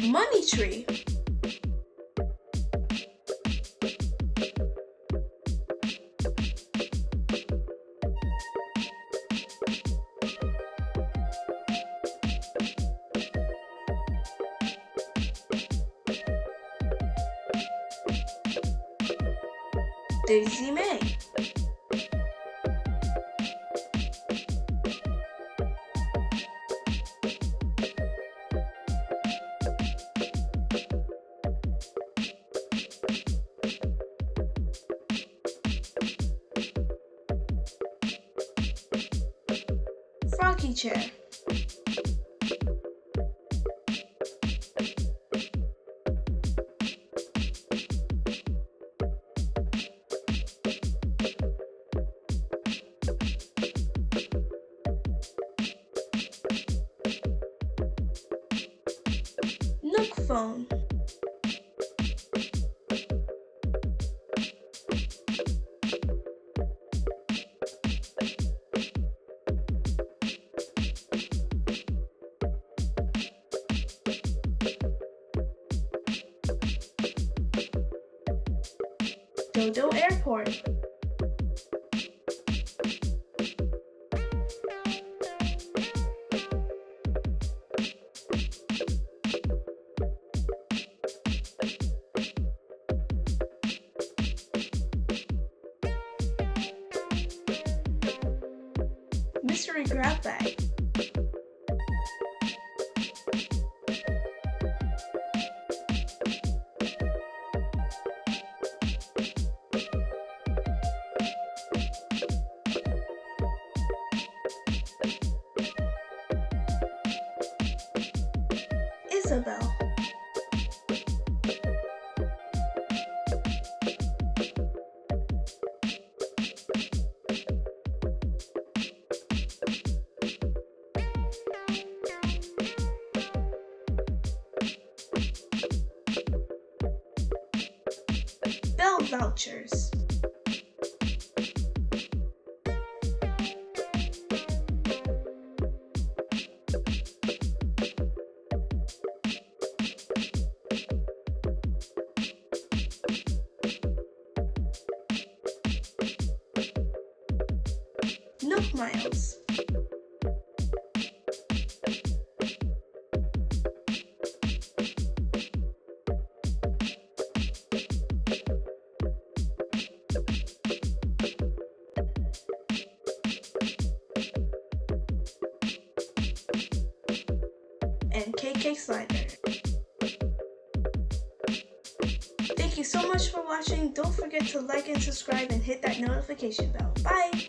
Money tree. Daisy May. Froggy chair. Nook phone. Dodo Airport. Mystery grab bag. Isabel. Bell vouchers. Nook miles. And KK Slider. Thank you so much for watching. Don't forget to like and subscribe and hit that notification bell. Bye!